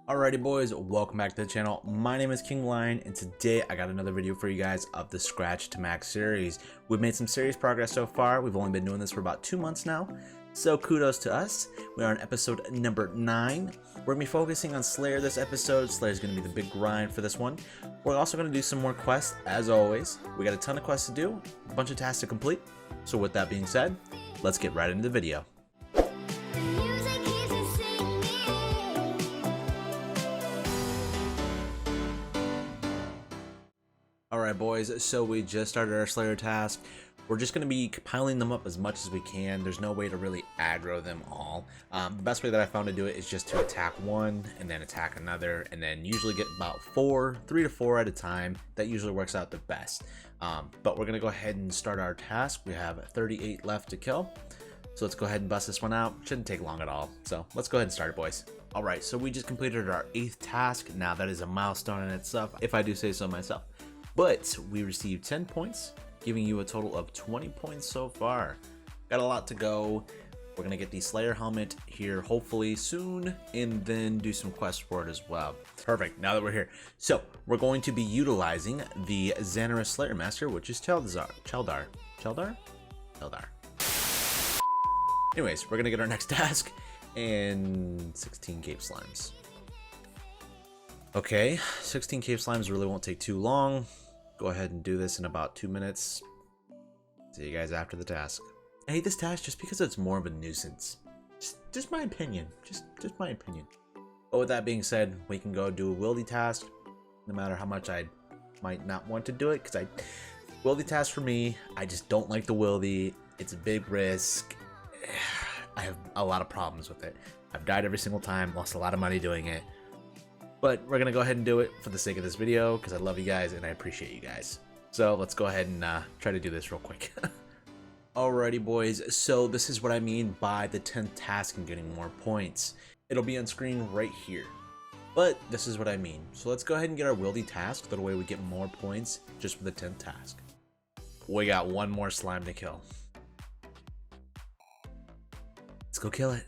Alrighty boys, welcome back to the channel. My name is King Lion and today I got another video for you guys of the Scratch to Max series. We've made some serious progress so far. We've only been doing this for about 2 months now, so kudos to us. We are on episode number 9. We're going to be focusing on Slayer this episode. Slayer is going to be the big grind for this one. We're also going to do some more quests as always. We got a ton of quests to do, a bunch of tasks to complete. So with that being said, let's get right into the video. Alright boys, so we just started our Slayer task. We're just going to be piling them up as much as we can. There's no way to really aggro them all. The best way that I found to do it is just to attack one and then attack another and then usually get about 3 to 4 at a time. That usually works out the best. But we're going to go ahead and start our task. We have 38 left to kill. So let's go ahead and bust this one out. Shouldn't take long at all. So let's go ahead and start it, boys. Alright, so we just completed our 8th task. Now that is a milestone in itself, if I do say so myself. But we received 10 points, giving you a total of 20 points so far. Got a lot to go. We're going to get the Slayer helmet here hopefully soon, and then do some quests for it as well. Perfect, now that we're here. So, we're going to be utilizing the Xanaris Slayer Master, which is Cheldar. Anyways, we're going to get our next task, and 16 cave slimes. Okay, 16 cave slimes really won't take too long. Go ahead and do this in about 2 minutes. See you guys after the task. I hate this task just because it's more of a nuisance. Just my opinion. Just my opinion. But with that being said, we can go do a wildy task. No matter how much I might not want to do it, because wildy task for me, I just don't like the wildy. It's a big risk. I have a lot of problems with it. I've died every single time, lost a lot of money doing it. But we're going to go ahead and do it for the sake of this video because I love you guys and I appreciate you guys. So let's go ahead and try to do this real quick. Alrighty boys, so this is what I mean by the 10th task and getting more points. It'll be on screen right here. But this is what I mean. So let's go ahead and get our wildy task. That way we get more points just for the 10th task. We got one more slime to kill. Let's go kill it.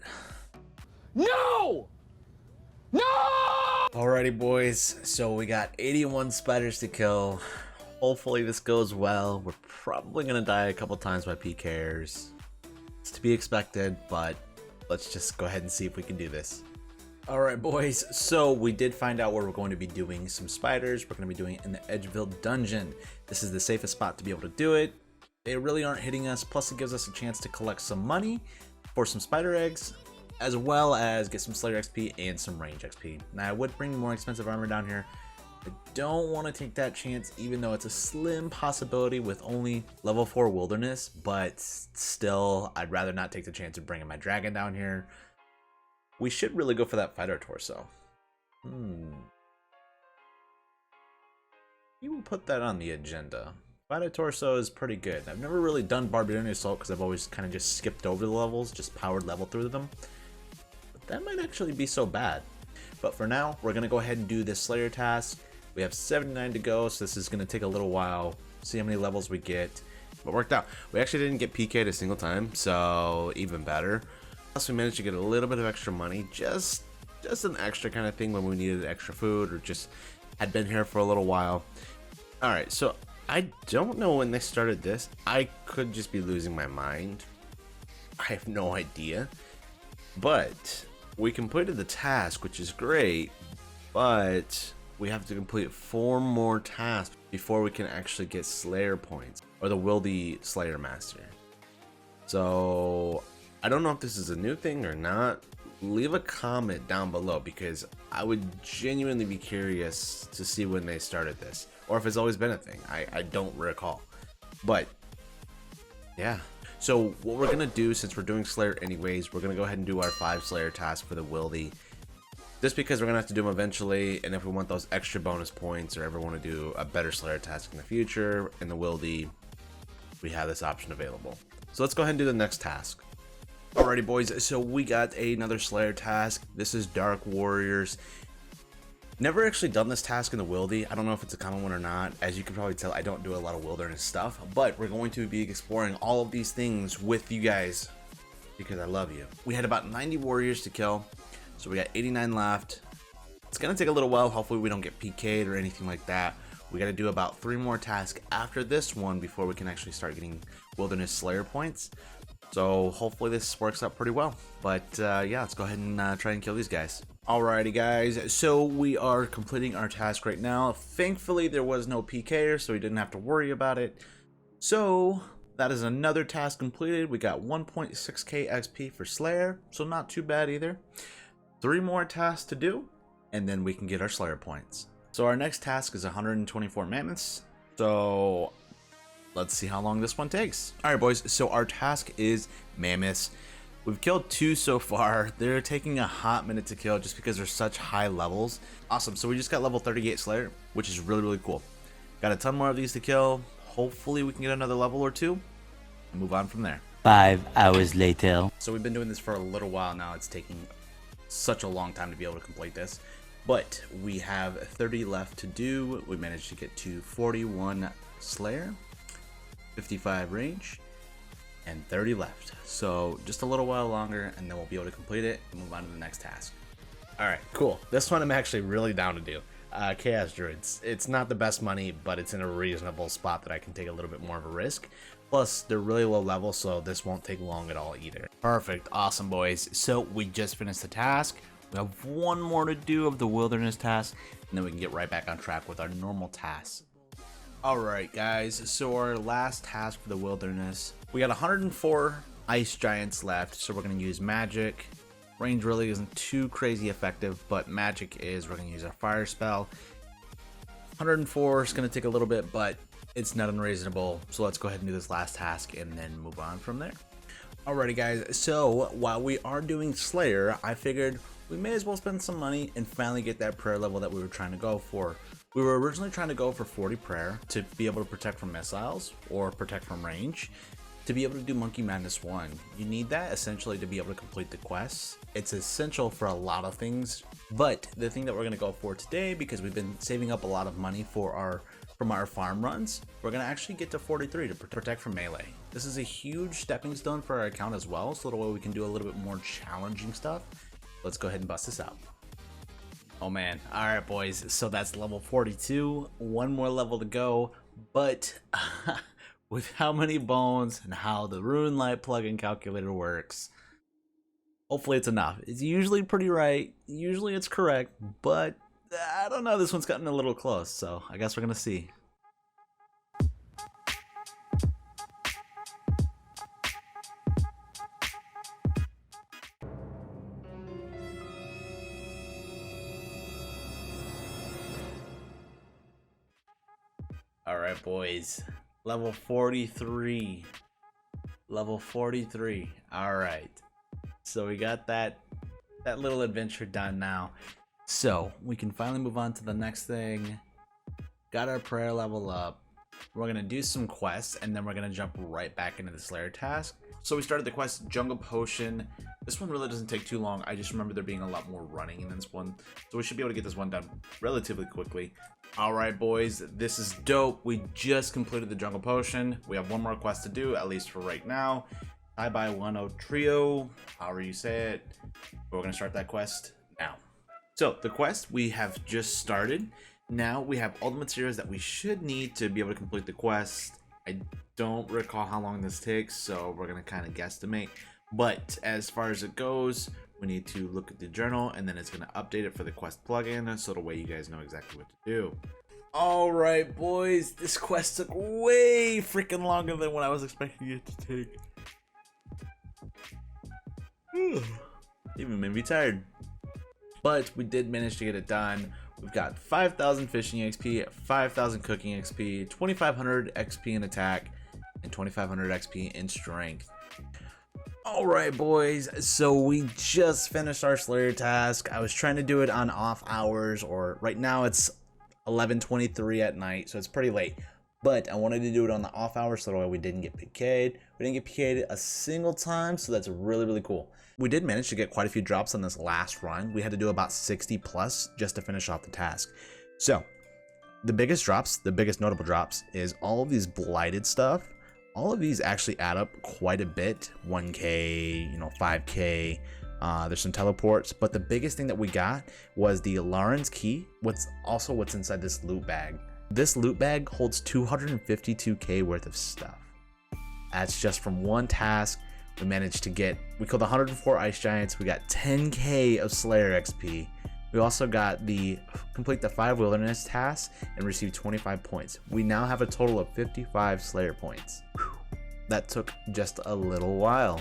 No! No! Alrighty boys, so we got 81 spiders to kill. Hopefully this goes well. We're probably gonna die a couple times by PKers. It's to be expected, but let's just go ahead and see if we can do this. Alright boys, so we did find out where we're going to be doing some spiders. We're going to be doing it in the Edgeville dungeon. This is the safest spot to be able to do it. They really aren't hitting us, plus it gives us a chance to collect some money for some spider eggs, as well as get some Slayer XP and some range XP. Now I would bring more expensive armor down here. I don't want to take that chance, even though it's a slim possibility with only level 4 wilderness, but still I'd rather not take the chance of bringing my dragon down here. We should really go for that fighter torso. We will put that on the agenda. Fighter torso is pretty good. I've never really done Barbarian Assault because I've always kind of just skipped over the levels, just powered level through them. That might actually be so bad. But for now, we're going to go ahead and do this Slayer task. We have 79 to go, so this is going to take a little while. See how many levels we get. But it worked out. We actually didn't get PK'd a single time, so even better. Plus we managed to get a little bit of extra money. Just an extra kind of thing when we needed extra food or just had been here for a little while. Alright, so I don't know when they started this. I could just be losing my mind. I have no idea. But we completed the task, which is great, but we have to complete 4 more tasks before we can actually get Slayer points, or the Wildy Slayer Master. So I don't know if this is a new thing or not. Leave a comment down below because I would genuinely be curious to see when they started this, or if it's always been a thing. I don't recall. But yeah. So what we're going to do, since we're doing Slayer anyways, we're going to go ahead and do our 5 Slayer tasks for the Wildy. Just because we're going to have to do them eventually, and if we want those extra bonus points or ever want to do a better Slayer task in the future, in the Wildy, we have this option available. So let's go ahead and do the next task. Alrighty boys, so we got another Slayer task. This is Dark Warriors. Never actually done this task in the Wildy. I don't know if it's a common one or not. As you can probably tell, I don't do a lot of wilderness stuff, but we're going to be exploring all of these things with you guys because I love you. We had about 90 warriors to kill, so we got 89 left. It's gonna take a little while. Hopefully we don't get PK'd or anything like that. We gotta do about 3 more tasks after this one before we can actually start getting Wilderness Slayer points. So hopefully this works out pretty well. But yeah, let's go ahead and try and kill these guys. Alrighty guys, so we are completing our task right now. Thankfully there was no PK'er, so we didn't have to worry about it. So that is another task completed. We got 1.6k XP for Slayer, so not too bad either. 3 more tasks to do, and then we can get our Slayer points. So our next task is 124 Mammoths. So let's see how long this one takes. Alright boys, so our task is Mammoths. We've killed 2 so far. They're taking a hot minute to kill just because they're such high levels. Awesome, so we just got level 38 Slayer, which is really cool. Got a ton more of these to kill. Hopefully we can get another level or 2 and move on from there. 5 hours later. So we've been doing this for a little while now. It's taking such a long time to be able to complete this. But we have 30 left to do. We managed to get to 41 Slayer, 55 range, and 30 left. So just a little while longer and then we'll be able to complete it and move on to the next task. Alright, cool. This one I'm actually really down to do. Chaos Druids. It's not the best money, but it's in a reasonable spot that I can take a little bit more of a risk. Plus, they're really low level, so this won't take long at all either. Perfect. Awesome, boys. So we just finished the task. We have 1 more to do of the Wilderness task, and then we can get right back on track with our normal tasks. Alright guys, so our last task for the Wilderness, we got 104 Ice Giants left, so we're going to use Magic. Range really isn't too crazy effective, but Magic is. We're going to use our Fire Spell. 104 is going to take a little bit, but it's not unreasonable, so let's go ahead and do this last task and then move on from there. Alrighty guys, so while we are doing Slayer, I figured we may as well spend some money and finally get that prayer level that we were trying to go for. We were originally trying to go for 40 prayer to be able to protect from missiles or protect from range. To be able to do Monkey Madness 1, you need that essentially to be able to complete the quests. It's essential for a lot of things, but the thing that we're going to go for today, because we've been saving up a lot of money for from our farm runs, we're going to actually get to 43 to protect from melee. This is a huge stepping stone for our account as well, so that way we can do a little bit more challenging stuff. Let's go ahead and bust this out. Oh man, alright boys, so that's level 42, 1 more level to go, but with how many bones and how the Rune Light plugin calculator works, hopefully it's enough. It's usually pretty right, usually it's correct, but I don't know, this one's gotten a little close, so I guess we're gonna see. Alright boys, level 43. Level 43. Alright. So we got that little adventure done now. So we can finally move on to the next thing. Got our prayer level up. We're gonna do some quests and then we're gonna jump right back into the Slayer task. So we started the quest Jungle Potion. This one really doesn't take too long. I just remember there being a lot more running in this one. So we should be able to get this one done relatively quickly. Alright boys, this is dope. We just completed the Jungle Potion. We have 1 more quest to do, at least for right now. Bye Bye 1-0 Trio, however you say it. But we're gonna start that quest now. So the quest we have just started. Now we have all the materials that we should need to be able to complete the quest. I don't recall how long this takes, so we're gonna kind of guesstimate. But as far as it goes, we need to look at the journal and then it's gonna update it for the quest plugin, so the way you guys know exactly what to do. Alright boys, this quest took way freaking longer than what I was expecting it to take. Even made me tired. But we did manage to get it done. We've got 5,000 fishing XP, 5,000 cooking XP, 2,500 XP in attack, and 2,500 XP in strength. Alright boys, so we just finished our Slayer task. I was trying to do it on off hours, or right now it's 11:23 at night, so it's pretty late. But I wanted to do it on the off hours so that way we didn't get PK'd. We didn't get PK'd a single time, so that's really cool. We did manage to get quite a few drops on this last run. We had to do about 60 plus just to finish off the task. So the biggest drops, the biggest notable drops, is all of these blighted stuff. All of these actually add up quite a bit. 1k, 5k, There's some teleports, but the biggest thing that we got was the Lauren's key. What's inside this loot bag. This loot bag holds 252k worth of stuff. That's just from one task. We managed to we killed 104 ice giants. We got 10k of Slayer XP. We also got complete the 5 wilderness tasks and received 25 points. We now have a total of 55 Slayer points. Whew. That took just a little while.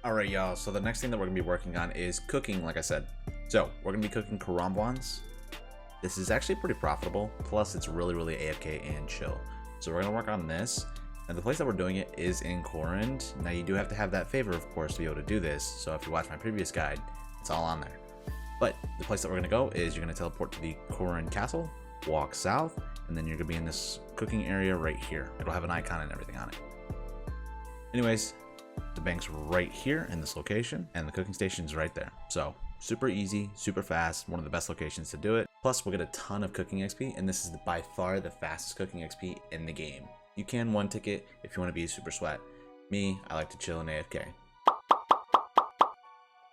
Alright y'all, so the next thing that we're going to be working on is cooking, like I said. So, we're going to be cooking karambwans. This is actually pretty profitable, plus it's really AFK and chill. So we're going to work on this. And the place that we're doing it is in Corund. Now you do have to have that favor, of course, to be able to do this. So if you watch my previous guide, it's all on there. But the place that we're going to go is you're going to teleport to the Corund castle, walk south, and then you're going to be in this cooking area right here. It'll have an icon and everything on it. Anyways, the bank's right here in this location, and the cooking station's right there. So super easy, super fast, one of the best locations to do it. Plus we'll get a ton of cooking XP, and this is by far the fastest cooking XP in the game. You can one ticket if you want to be a super sweat. Me, I like to chill in AFK.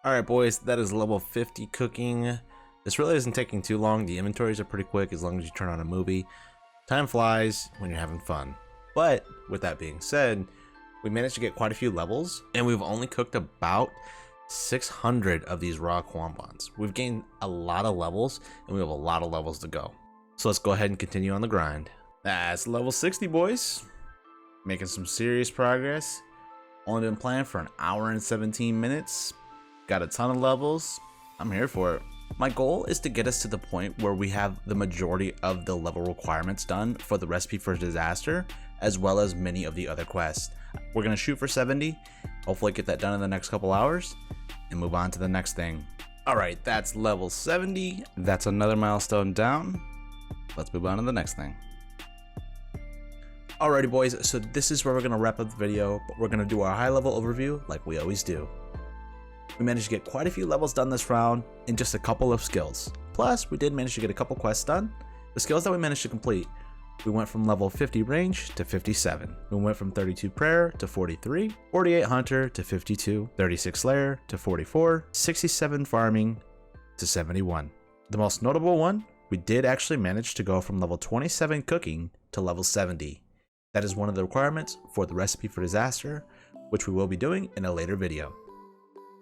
Alright boys, that is level 50 cooking. This really isn't taking too long. The inventories are pretty quick as long as you turn on a movie. Time flies when you're having fun. But with that being said, we managed to get quite a few levels, and we've only cooked about 600 of these raw karambwans. We've gained a lot of levels, and we have a lot of levels to go. So let's go ahead and continue on the grind. That's level 60, boys. Making some serious progress. Only been playing for an hour and 17 minutes. Got a ton of levels. I'm here for it. My goal is to get us to the point where we have the majority of the level requirements done for the recipe for disaster, as well as many of the other quests. We're going to shoot for 70. Hopefully get that done in the next couple hours and move on to the next thing. Alright, that's level 70. That's another milestone down. Let's move on to the next thing. Alrighty boys, so this is where we're going to wrap up the video, but we're going to do our high level overview like we always do. We managed to get quite a few levels done this round in just a couple of skills. Plus, we did manage to get a couple quests done. The skills that we managed to complete, we went from level 50 range to 57. We went from 32 prayer to 43, 48 hunter to 52, 36 slayer to 44, 67 farming to 71. The most notable one, we did actually manage to go from level 27 cooking to level 70. That is one of the requirements for the recipe for disaster, which we will be doing in a later video.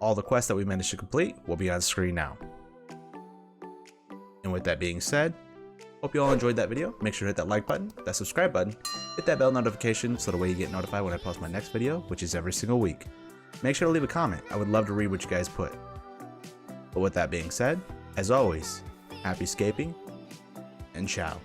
All the quests that we managed to complete will be on screen now. And with that being said, hope you all enjoyed that video. Make sure to hit that like button, that subscribe button, hit that bell notification so the way you get notified when I post my next video, which is every single week. Make sure to leave a comment. I would love to read what you guys put. But with that being said, as always, happy scaping and ciao.